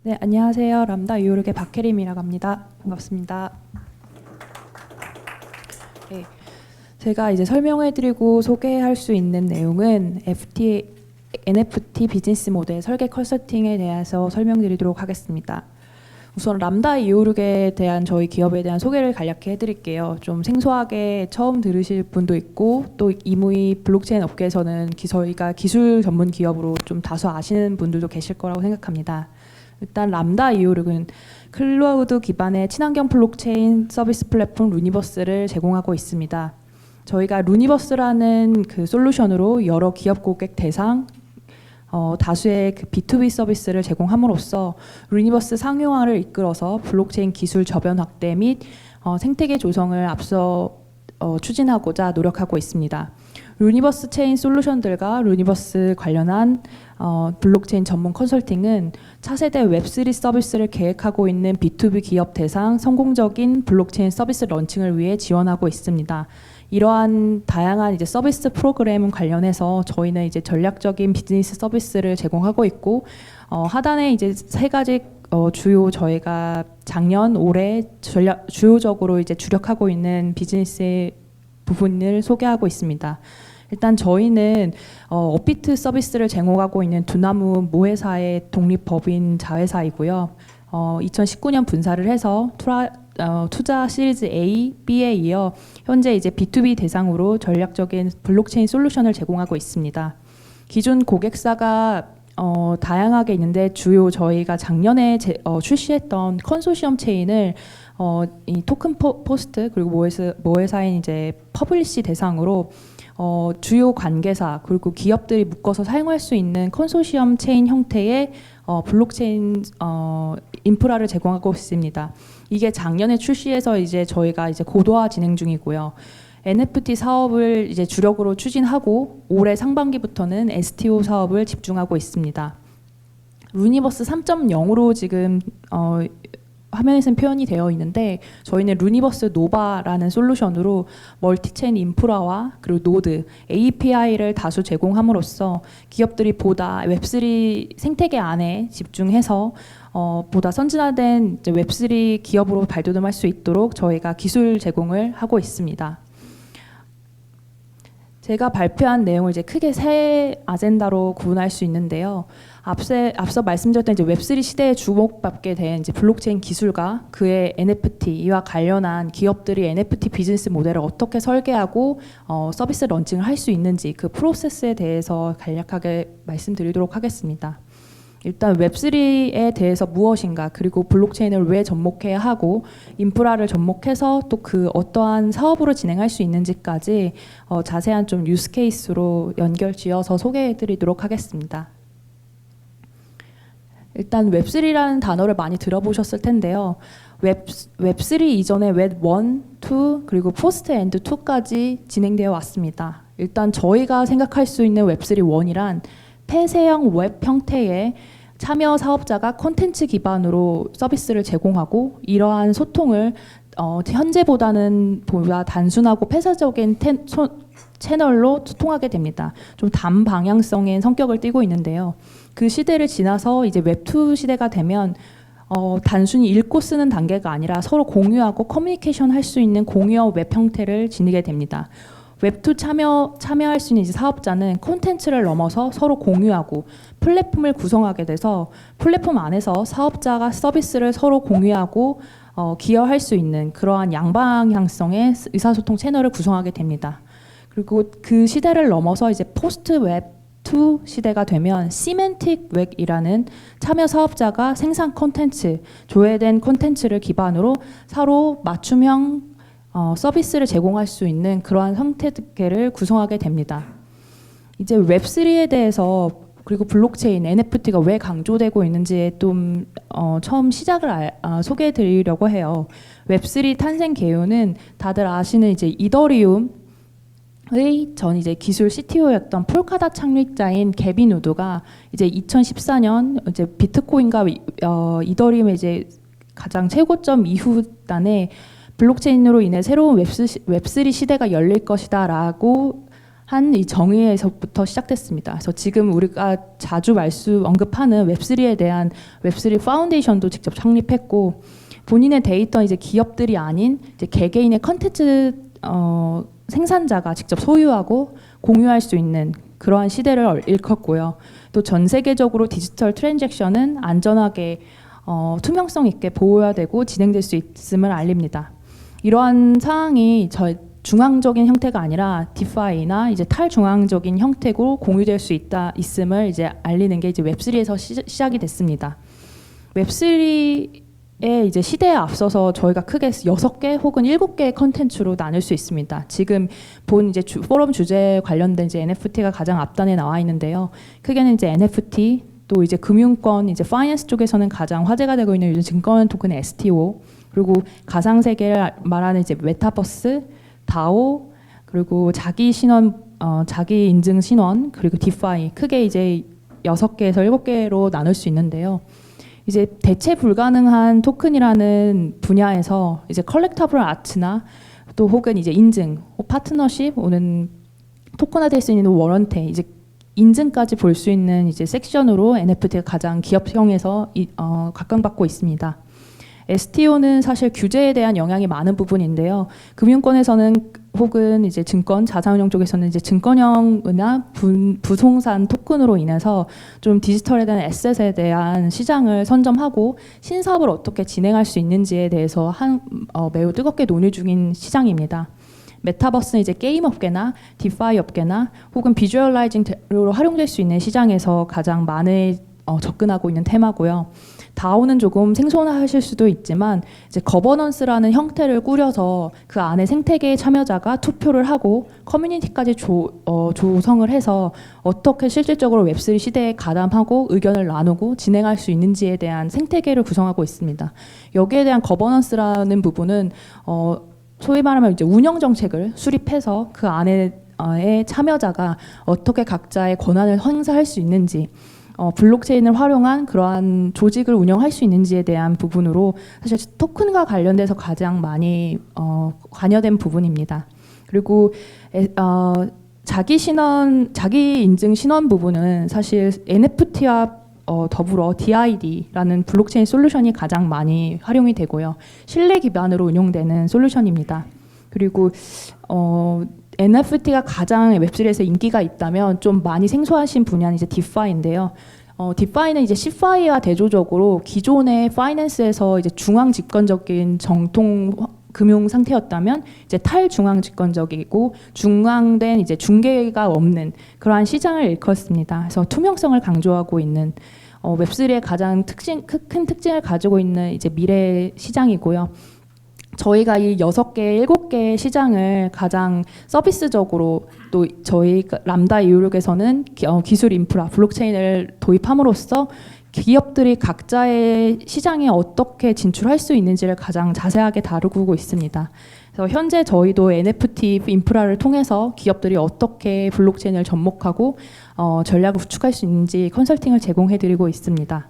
네, 안녕하세요. 람다 이오르의 박혜림이라고 합니다. 반갑습니다. 네, 제가 이제 설명해드리고 소개할 수 있는 내용은 NFT 비즈니스 모델 설계 컨설팅에 대해서 설명드리도록 하겠습니다. 우선 람다 이오르에 대한 저희 기업에 대한 소개를 간략히 해드릴게요. 좀 생소하게 처음 들으실 분도 있고 또 이무이 블록체인 업계에서는 저희가 기술 전문 기업으로 좀 다소 아시는 분들도 계실 거라고 생각합니다. 일단 람다 이오르는 클라우드 기반의 친환경 블록체인 서비스 플랫폼 루니버스를 제공하고 있습니다. 저희가 루니버스라는 그 솔루션으로 여러 기업 고객 대상 다수의 그 B2B 서비스를 제공함으로써 루니버스 상용화를 이끌어서 블록체인 기술 저변 확대 및 생태계 조성을 앞서 추진하고자 노력하고 있습니다. 루니버스 체인 솔루션들과 루니버스 관련한 블록체인 전문 컨설팅은 차세대 웹3 서비스를 계획하고 있는 B2B 기업 대상 성공적인 블록체인 서비스 런칭을 위해 지원하고 있습니다. 이러한 다양한 이제 서비스 프로그램 관련해서 저희는 이제 전략적인 비즈니스 서비스를 제공하고 있고 하단에 이제 세 가지 주요 저희가 작년 올해 주요적으로 이제 주력하고 있는 비즈니스 부분을 소개하고 있습니다. 일단 저희는 업비트 서비스를 제공하고 있는 두나무 모회사의 독립법인 자회사이고요. 2019년 분사를 해서 투자 시리즈 A, B에 이어 현재 이제 B2B 대상으로 전략적인 블록체인 솔루션을 제공하고 있습니다. 기존 고객사가 다양하게 있는데 주요 저희가 작년에 출시했던 컨소시엄 체인을 이 토큰 포스트 그리고 모회사인 이제 퍼블리시 대상으로 주요 관계사 그리고 기업들이 묶어서 사용할 수 있는 컨소시엄 체인 형태의 블록체인 인프라를 제공하고 있습니다. 이게 작년에 출시해서 이제 저희가 이제 고도화 진행 중이고요. NFT 사업을 이제 주력으로 추진하고 올해 상반기부터는 STO 사업을 집중하고 있습니다. 루니버스 3.0으로 지금 화면에서는 표현이 되어 있는데 저희는 루니버스 노바라는 솔루션으로 멀티체인 인프라와 그리고 노드, API를 다수 제공함으로써 기업들이 보다 웹3 생태계 안에 집중해서 보다 선진화된 웹3 기업으로 발돋움할 수 있도록 저희가 기술 제공을 하고 있습니다. 제가 발표한 내용을 이제 크게 세 아젠다로 구분할 수 있는데요. 앞서 말씀드렸던 이제 웹3 시대에 주목받게 된 이제 블록체인 기술과 그의 NFT 이와 관련한 기업들이 NFT 비즈니스 모델을 어떻게 설계하고 서비스 런칭을 할 수 있는지 그 프로세스에 대해서 간략하게 말씀드리도록 하겠습니다. 일단 웹3에 대해서 무엇인가 그리고 블록체인을 왜 접목해야 하고 인프라를 접목해서 또 그 어떠한 사업으로 진행할 수 있는지까지 자세한 좀 유스 케이스로 연결지어서 소개해 드리도록 하겠습니다. 일단 웹3라는 단어를 많이 들어보셨을 텐데요. 웹3 이전에 웹1, 2 그리고 포스트 앤드 2까지 진행되어 왔습니다. 일단 저희가 생각할 수 있는 웹3 1이란 폐쇄형 웹 형태의 참여 사업자가 콘텐츠 기반으로 서비스를 제공하고 이러한 소통을 현재보다는 보다 단순하고 폐쇄적인 채널로 소통하게 됩니다. 좀 단방향성의 성격을 띠고 있는데요. 그 시대를 지나서 이제 웹2 시대가 되면 단순히 읽고 쓰는 단계가 아니라 서로 공유하고 커뮤니케이션 할 수 있는 공유어 웹 형태를 지니게 됩니다. 웹2 참여할 수 있는 이제 사업자는 콘텐츠를 넘어서 서로 공유하고 플랫폼을 구성하게 돼서 플랫폼 안에서 사업자가 서비스를 서로 공유하고 기여할 수 있는 그러한 양방향성의 의사소통 채널을 구성하게 됩니다. 그리고 그 시대를 넘어서 이제 포스트 웹2 시대가 되면 시멘틱 웹이라는 참여 사업자가 생산 콘텐츠, 조회된 콘텐츠를 기반으로 서로 맞춤형 서비스를 제공할 수 있는 그러한 형태를 구성하게 됩니다. 이제 웹3에 대해서 그리고 블록체인, NFT가 왜 강조되고 있는지에 좀 처음 시작을 소개해 드리려고 해요. 웹3 탄생 개요는 다들 아시는 이제 이더리움의 전 이제 기술 CTO였던 폴카닷 창립자인 게빈 우드가 이제 2014년 이제 비트코인과 이더리움의 이제 가장 최고점 이후단에 블록체인으로 인해 새로운 웹3 시대가 열릴 것이다 라고 한 이 정의에서부터 시작됐습니다. 그래서 지금 우리가 자주 언급하는 웹3에 대한 웹3 파운데이션도 직접 창립했고, 본인의 데이터 이제 기업들이 아닌 이제 개개인의 컨텐츠 생산자가 직접 소유하고 공유할 수 있는 그러한 시대를 일컫고요. 또 전 세계적으로 디지털 트랜잭션은 안전하게 투명성 있게 보호해야 되고 진행될 수 있음을 알립니다. 이러한 사항이 중앙적인 형태가 아니라 디파이나 이제 탈중앙적인 형태로 공유될 수 있음을 이제 알리는 게 이제 웹3에서 시작이 됐습니다. 웹3의 이제 시대에 앞서서 저희가 크게 6개 혹은 7개의 컨텐츠로 나눌 수 있습니다. 지금 본 이제 포럼 주제 관련된 이제 NFT가 가장 앞단에 나와 있는데요. 크게는 이제 NFT, 또 이제 금융권, 이제 파이낸스 쪽에서는 가장 화제가 되고 있는 요즘 증권 토큰 STO, 그리고 가상 세계를 말하는 이제 메타버스, 다오, 그리고 자기 인증 신원, 그리고 디파이, 크게 이제 6개에서 7개로 나눌 수 있는데요. 이제 대체 불가능한 토큰이라는 분야에서 이제 컬렉터블 아트나 또 혹은 이제 인증, 파트너십, 오는 토큰화될 수 있는 워런티, 이제 인증까지 볼 수 있는 이제 섹션으로 NFT가 가장 기업형에서 각광받고 있습니다. STO는 사실 규제에 대한 영향이 많은 부분인데요. 금융권에서는 혹은 이제 증권, 자산운용 쪽에서는 이제 증권형이나 부동산 토큰으로 인해서 좀 디지털에 대한 에셋에 대한 시장을 선점하고 신사업을 어떻게 진행할 수 있는지에 대해서 매우 뜨겁게 논의 중인 시장입니다. 메타버스는 이제 게임 업계나 디파이 업계나 혹은 비주얼라이징으로 활용될 수 있는 시장에서 가장 많이 접근하고 있는 테마고요. 다오는 조금 생소하실 수도 있지만 이제 거버넌스라는 형태를 꾸려서 그 안에 생태계의 참여자가 투표를 하고 커뮤니티까지 조성을 해서 어떻게 실질적으로 웹3 시대에 가담하고 의견을 나누고 진행할 수 있는지에 대한 생태계를 구성하고 있습니다. 여기에 대한 거버넌스라는 부분은 소위 말하면 이제 운영 정책을 수립해서 그 안에 참여자가 어떻게 각자의 권한을 행사할 수 있는지, 블록체인을 활용한 그러한 조직을 운영할 수 있는지에 대한 부분으로 사실 토큰과 관련돼서 가장 많이 관여된 부분입니다. 그리고 자기 인증 신원 부분은 사실 NFT와 더불어 DID라는 블록체인 솔루션이 가장 많이 활용이 되고요. 신뢰 기반으로 운용되는 솔루션입니다. 그리고 NFT가 가장 웹3에서 인기가 있다면 좀 많이 생소하신 분야는 이제 디파이인데요. 디파이는 이제 시파이와 대조적으로 기존의 파이낸스에서 이제 중앙 집권적인 정통 금융 상태였다면 이제 탈중앙 집권적이고 중앙된 이제 중개가 없는 그러한 시장을 일컫습니다. 그래서 투명성을 강조하고 있는 웹3의 가장 큰 특징을 가지고 있는 이제 미래 시장이고요. 저희가 이 6개, 7개의 시장을 가장 서비스적으로 또 저희 람다 이오륙에서는 기술 인프라, 블록체인을 도입함으로써 기업들이 각자의 시장에 어떻게 진출할 수 있는지를 가장 자세하게 다루고 있습니다. 그래서 현재 저희도 NFT 인프라를 통해서 기업들이 어떻게 블록체인을 접목하고 전략을 구축할 수 있는지 컨설팅을 제공해드리고 있습니다.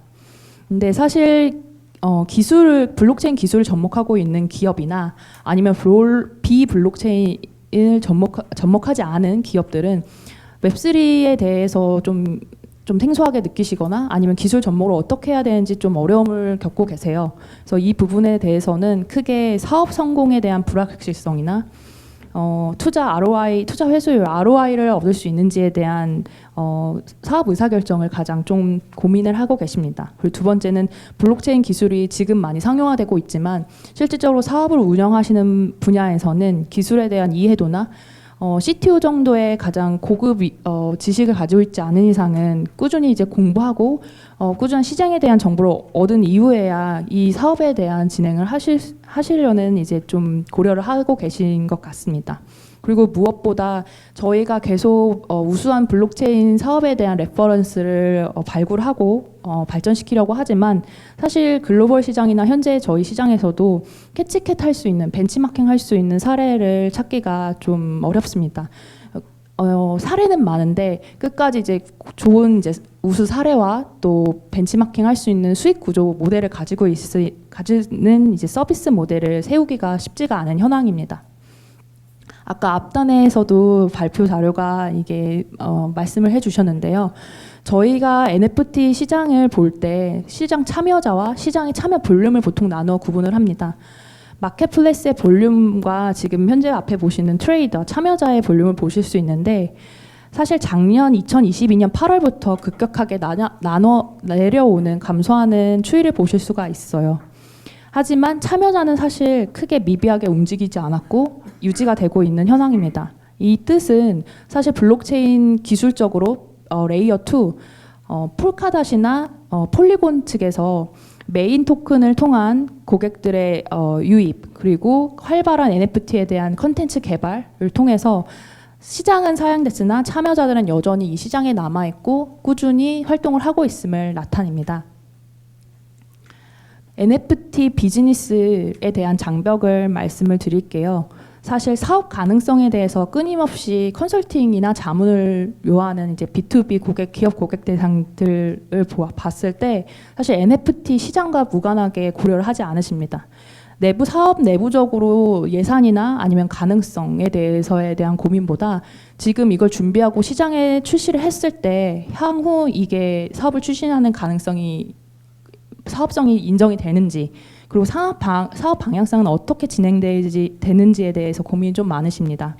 근데 사실 블록체인 기술을 접목하고 있는 기업이나 아니면 비블록체인을 접목하지 않은 기업들은 웹3에 대해서 좀 생소하게 느끼시거나 아니면 기술 접목을 어떻게 해야 되는지 좀 어려움을 겪고 계세요. 그래서 이 부분에 대해서는 크게 사업 성공에 대한 불확실성이나 투자 ROI, 투자 회수율 ROI를 얻을 수 있는지에 대한 사업 의사결정을 가장 좀 고민을 하고 계십니다. 그리고 두 번째는 블록체인 기술이 지금 많이 상용화되고 있지만 실질적으로 사업을 운영하시는 분야에서는 기술에 대한 이해도나 CTO 정도의 가장 고급 지식을 가지고 있지 않은 이상은 꾸준히 이제 공부하고 꾸준한 시장에 대한 정보를 얻은 이후에야 이 사업에 대한 진행을 하시려는 이제 좀 고려를 하고 계신 것 같습니다. 그리고 무엇보다 저희가 계속 우수한 블록체인 사업에 대한 레퍼런스를 발굴하고 발전시키려고 하지만 사실 글로벌 시장이나 현재 저희 시장에서도 캐치캣 할 수 있는 벤치마킹 할 수 있는 사례를 찾기가 좀 어렵습니다. 사례는 많은데 끝까지 이제 좋은 이제 우수 사례와 또 벤치마킹 할 수 있는 수익 구조 모델을 가지는 이제 서비스 모델을 세우기가 쉽지가 않은 현황입니다. 아까 앞단에서도 발표 자료가 이게 말씀을 해주셨는데요. 저희가 NFT 시장을 볼 때 시장 참여자와 시장의 참여 볼륨을 보통 나눠 구분을 합니다. 마켓플레이스의 볼륨과 지금 현재 앞에 보시는 트레이더, 참여자의 볼륨을 보실 수 있는데 사실 작년 2022년 8월부터 급격하게 나눠 내려오는 감소하는 추이를 보실 수가 있어요. 하지만 참여자는 사실 크게 미비하게 움직이지 않았고 유지가 되고 있는 현황입니다. 이 뜻은 사실 블록체인 기술적으로 레이어 2, 폴카닷이나 폴리곤 측에서 메인 토큰을 통한 고객들의 유입 그리고 활발한 NFT에 대한 컨텐츠 개발을 통해서 시장은 사양됐으나 참여자들은 여전히 이 시장에 남아있고 꾸준히 활동을 하고 있음을 나타냅니다. NFT 비즈니스에 대한 장벽을 말씀을 드릴게요. 사실 사업 가능성에 대해서 끊임없이 컨설팅이나 자문을 요하는 이제 B2B 고객, 기업 고객 대상들을 봤을 때 사실 NFT 시장과 무관하게 고려를 하지 않으십니다. 사업 내부적으로 예산이나 아니면 가능성에 대한 고민보다 지금 이걸 준비하고 시장에 출시를 했을 때 향후 이게 사업을 추진하는 사업성이 인정이 되는지 그리고 사업 방향성은 어떻게 진행되는지에 대해서 고민이 좀 많으십니다.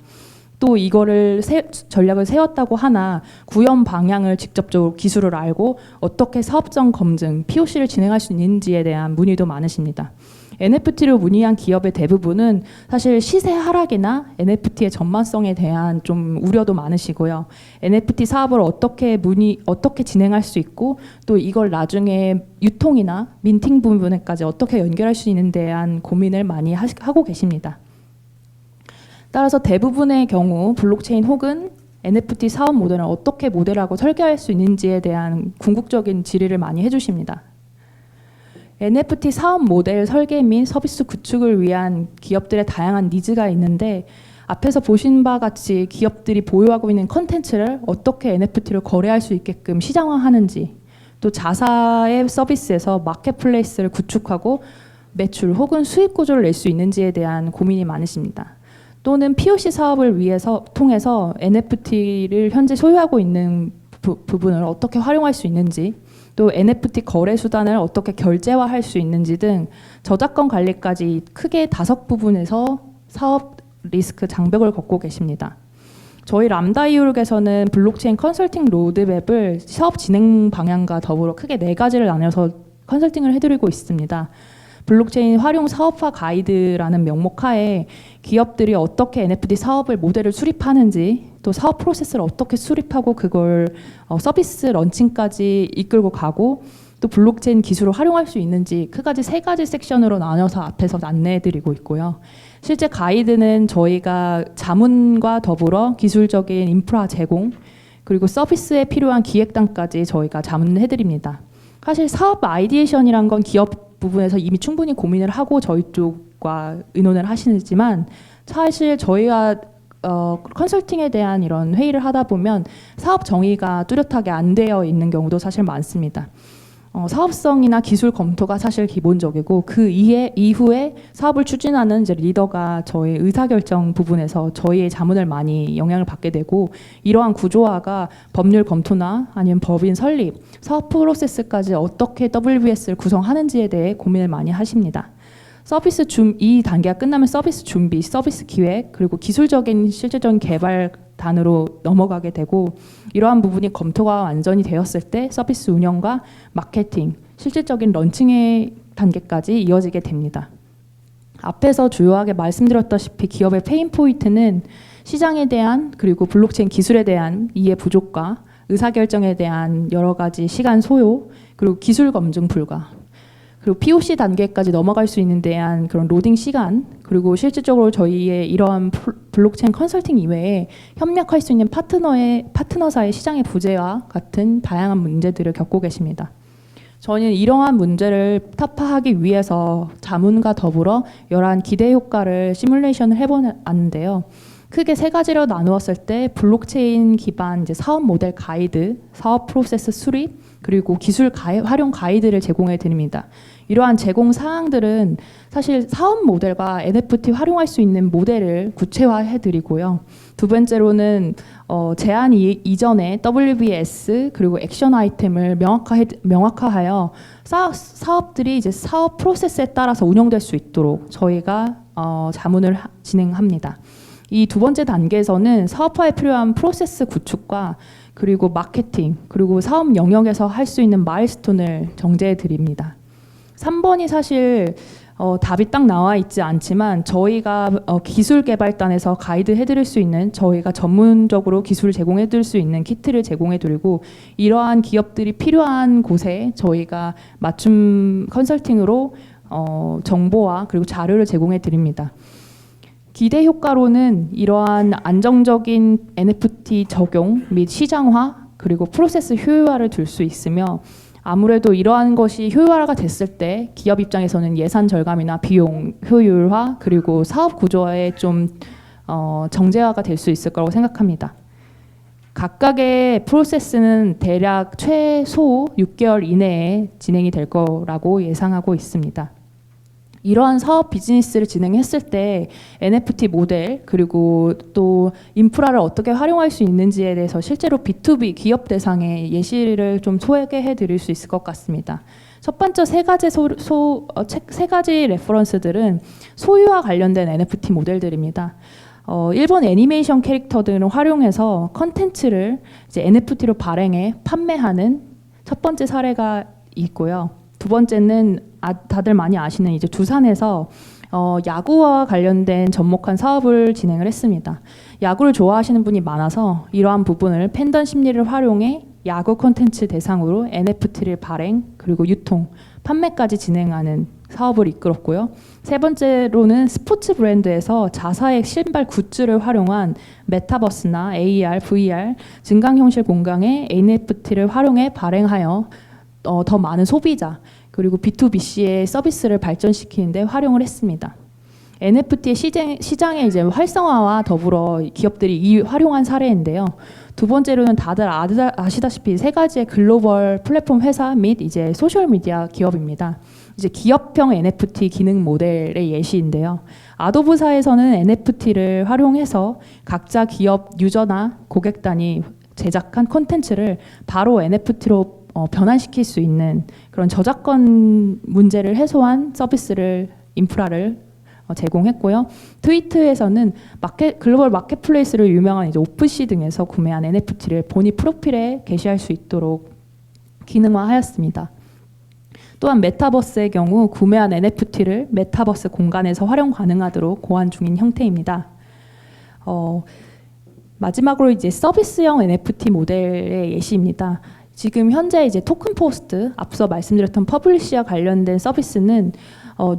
또 이거를 전략을 세웠다고 하나 구현 방향을 직접적으로 기술을 알고 어떻게 사업성 검증, POC를 진행할 수 있는지에 대한 문의도 많으십니다. NFT를 문의한 기업의 대부분은 사실 시세 하락이나 NFT의 전망성에 대한 좀 우려도 많으시고요. NFT 사업을 어떻게 진행할 수 있고 또 이걸 나중에 유통이나 민팅 부분에까지 어떻게 연결할 수 있는 데 대한 고민을 많이 하고 계십니다. 따라서 대부분의 경우 블록체인 혹은 NFT 사업 모델을 어떻게 모델하고 설계할 수 있는지에 대한 궁극적인 질의를 많이 해주십니다. NFT 사업 모델 설계 및 서비스 구축을 위한 기업들의 다양한 니즈가 있는데 앞에서 보신 바와 같이 기업들이 보유하고 있는 컨텐츠를 어떻게 NFT를 거래할 수 있게끔 시장화하는지 또 자사의 서비스에서 마켓플레이스를 구축하고 매출 혹은 수익 구조를 낼 수 있는지에 대한 고민이 많으십니다. 또는 POC 사업을 통해서 NFT를 현재 소유하고 있는 부분을 어떻게 활용할 수 있는지 또 NFT 거래 수단을 어떻게 결제화할 수 있는지 등 저작권 관리까지 크게 5부분에서 사업 리스크 장벽을 겪고 계십니다. 저희 람다이올에서는 블록체인 컨설팅 로드맵을 사업 진행 방향과 더불어 크게 4가지를 나눠서 컨설팅을 해드리고 있습니다. 블록체인 활용 사업화 가이드라는 명목 하에 기업들이 어떻게 NFT 사업을 모델을 수립하는지 또 사업 프로세스를 어떻게 수립하고 그걸 서비스 런칭까지 이끌고 가고 또 블록체인 기술을 활용할 수 있는지 크까지 3가지 섹션으로 나눠서 앞에서 안내해드리고 있고요. 실제 가이드는 저희가 자문과 더불어 기술적인 인프라 제공 그리고 서비스에 필요한 기획단까지 저희가 자문해드립니다. 사실 사업 아이디에이션이란 건 기업 부분에서 이미 충분히 고민을 하고 저희 쪽과 의논을 하시지만 사실 저희가 컨설팅에 대한 이런 회의를 하다 보면 사업 정의가 뚜렷하게 안 되어 있는 경우도 사실 많습니다. 사업성이나 기술 검토가 사실 기본적이고 그 이후에 사업을 추진하는 이제 리더가 저희 의사결정 부분에서 저희의 자문을 많이 영향을 받게 되고 이러한 구조화가 법률 검토나 아니면 법인 설립, 사업 프로세스까지 어떻게 WBS를 구성하는지에 대해 고민을 많이 하십니다. 이 단계가 끝나면 서비스 준비, 서비스 기획, 그리고 기술적인 실질적인 개발 단으로 넘어가게 되고 이러한 부분이 검토가 완전히 되었을 때 서비스 운영과 마케팅, 실질적인 런칭의 단계까지 이어지게 됩니다. 앞에서 주요하게 말씀드렸다시피 기업의 페인 포인트는 시장에 대한 그리고 블록체인 기술에 대한 이해 부족과 의사결정에 대한 여러 가지 시간 소요, 그리고 기술 검증 불가, 그리고 POC 단계까지 넘어갈 수 있는 대한 그런 로딩 시간, 그리고 실질적으로 저희의 이러한 블록체인 컨설팅 이외에 협력할 수 있는 파트너사의 시장의 부재와 같은 다양한 문제들을 겪고 계십니다. 저는 이러한 문제를 타파하기 위해서 자문과 더불어 여러한 기대 효과를 시뮬레이션을 해보았는데요. 크게 세 가지로 나누었을 때 블록체인 기반 이제 사업 모델 가이드, 사업 프로세스 수립, 그리고 기술 활용 가이드를 제공해 드립니다. 이러한 제공 사항들은 사실 사업 모델과 NFT 활용할 수 있는 모델을 구체화해 드리고요. 두 번째로는 제한 이전에 WBS 그리고 액션 아이템을 명확화하여 사업들이 이제 사업 프로세스에 따라서 운영될 수 있도록 저희가 자문을 진행합니다. 이 두 번째 단계에서는 사업화에 필요한 프로세스 구축과 그리고 마케팅, 그리고 사업 영역에서 할 수 있는 마일스톤을 정제해 드립니다. 3번이 사실 답이 딱 나와 있지 않지만 저희가 기술 개발단에서 가이드 해드릴 수 있는, 저희가 전문적으로 기술을 제공해드릴 수 있는 키트를 제공해드리고, 이러한 기업들이 필요한 곳에 저희가 맞춤 컨설팅으로 정보와 그리고 자료를 제공해드립니다. 기대 효과로는 이러한 안정적인 NFT 적용 및 시장화 그리고 프로세스 효율화를 둘 수 있으며, 아무래도 이러한 것이 효율화가 됐을 때 기업 입장에서는 예산 절감이나 비용 효율화 그리고 사업 구조에 좀 정제화가 될 수 있을 거라고 생각합니다. 각각의 프로세스는 대략 최소 6개월 이내에 진행이 될 거라고 예상하고 있습니다. 이러한 사업 비즈니스를 진행했을 때 NFT 모델 그리고 또 인프라를 어떻게 활용할 수 있는지에 대해서 실제로 B2B 기업 대상의 예시를 좀 소개해 드릴 수 있을 것 같습니다. 첫 번째 세 가지 레퍼런스들은 소유와 관련된 NFT 모델들입니다. 일본 애니메이션 캐릭터들을 활용해서 컨텐츠를 이제 NFT로 발행해 판매하는 첫 번째 사례가 있고요. 두 번째는 다들 많이 아시는 이제 두산에서 야구와 관련된 접목한 사업을 진행을 했습니다. 야구를 좋아하시는 분이 많아서 이러한 부분을 팬덤 심리를 활용해 야구 콘텐츠 대상으로 NFT를 발행 그리고 유통, 판매까지 진행하는 사업을 이끌었고요. 세 번째로는 스포츠 브랜드에서 자사의 신발 굿즈를 활용한 메타버스나 AR, VR, 증강현실 공간에 NFT를 활용해 발행하여 더 많은 소비자 그리고 B2BC의 서비스를 발전시키는데 활용을 했습니다. NFT의 시장의 이제 활성화와 더불어 기업들이 활용한 사례인데요. 두 번째로는 다들 아시다시피 세 가지의 글로벌 플랫폼 회사 및 이제 소셜 미디어 기업입니다. 이제 기업형 NFT 기능 모델의 예시인데요. 아도브사에서는 NFT를 활용해서 각자 기업 유저나 고객단이 제작한 콘텐츠를 바로 NFT로 변환시킬 수 있는 그런 저작권 문제를 해소한 서비스를 인프라를 제공했고요. 트위터에서는 글로벌 마켓플레이스를 유명한 이제 오프시 등에서 구매한 NFT를 본인 프로필에 게시할 수 있도록 기능화하였습니다. 또한 메타버스의 경우 구매한 NFT를 메타버스 공간에서 활용 가능하도록 고안 중인 형태입니다. 마지막으로 이제 서비스형 NFT 모델의 예시입니다. 지금 현재 이제 토큰 포스트, 앞서 말씀드렸던 퍼블리시와 관련된 서비스는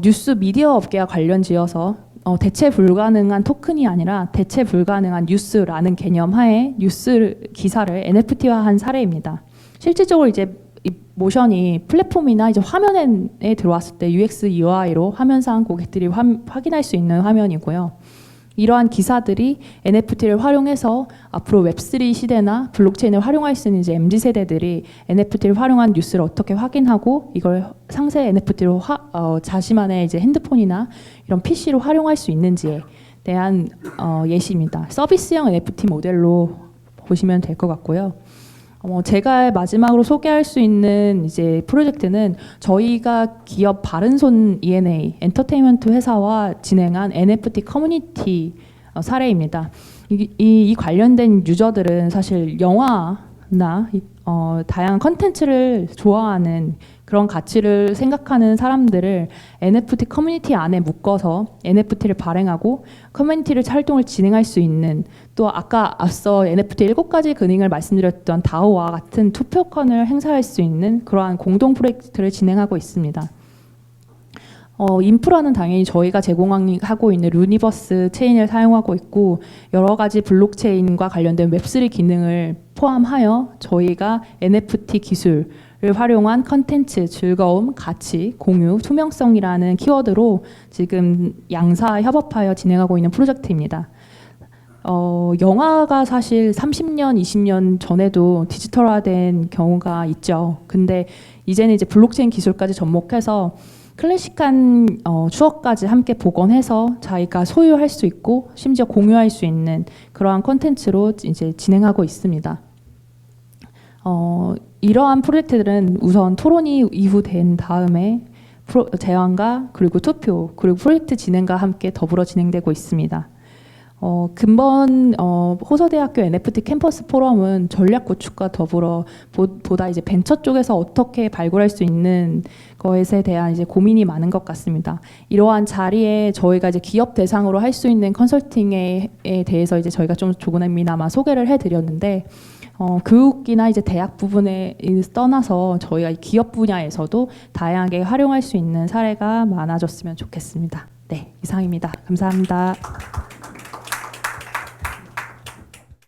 뉴스 미디어 업계와 관련지어서 대체 불가능한 토큰이 아니라 대체 불가능한 뉴스라는 개념 하에 뉴스 기사를 NFT화한 사례입니다. 실질적으로 이제 이 모션이 플랫폼이나 이제 화면에 들어왔을 때 UX, UI로 화면상 고객들이 확인할 수 있는 화면이고요. 이러한 기사들이 NFT를 활용해서 앞으로 웹3 시대나 블록체인을 활용할 수 있는 이제 MZ세대들이 NFT를 활용한 뉴스를 어떻게 확인하고 이걸 상세 NFT로 자신만의 이제 핸드폰이나 이런 PC로 활용할 수 있는지에 대한 예시입니다. 서비스형 NFT 모델로 보시면 될 것 같고요. 제가 마지막으로 소개할 수 있는 이제 프로젝트는 저희가 기업 바른손 E&A 엔터테인먼트 회사와 진행한 NFT 커뮤니티 사례입니다. 이 관련된 유저들은 사실 영화나 다양한 컨텐츠를 좋아하는 그런 가치를 생각하는 사람들을 NFT 커뮤니티 안에 묶어서 NFT를 발행하고 커뮤니티를 활동을 진행할 수 있는, 또 앞서 NFT 7가지 기능을 말씀드렸던 다오와 같은 투표권을 행사할 수 있는 그러한 공동 프로젝트를 진행하고 있습니다. 인프라는 당연히 저희가 제공하고 있는 루니버스 체인을 사용하고 있고, 여러 가지 블록체인과 관련된 웹3 기능을 포함하여 저희가 NFT 기술을 활용한 컨텐츠, 즐거움, 가치, 공유, 투명성이라는 키워드로 지금 양사 협업하여 진행하고 있는 프로젝트입니다. 영화가 사실 30년, 20년 전에도 디지털화된 경우가 있죠. 근데 이제는 이제 블록체인 기술까지 접목해서 클래식한 추억까지 함께 복원해서 자기가 소유할 수 있고 심지어 공유할 수 있는 그러한 콘텐츠로 이제 진행하고 있습니다. 이러한 프로젝트들은 우선 토론이 이후 된 다음에 제안과 그리고 투표 그리고 프로젝트 진행과 함께 더불어 진행되고 있습니다. 근본 호서대학교 NFT 캠퍼스 포럼은 전략 구축과 더불어 보다 이제 벤처 쪽에서 어떻게 발굴할 수 있는 것에 대한 이제 고민이 많은 것 같습니다. 이러한 자리에 저희가 이제 기업 대상으로 할 수 있는 컨설팅에 대해서 이제 저희가 좀 조금이나마 소개를 해드렸는데 교육이나 이제 대학 부분에 떠나서 저희가 기업 분야에서도 다양하게 활용할 수 있는 사례가 많아졌으면 좋겠습니다. 네, 이상입니다. 감사합니다.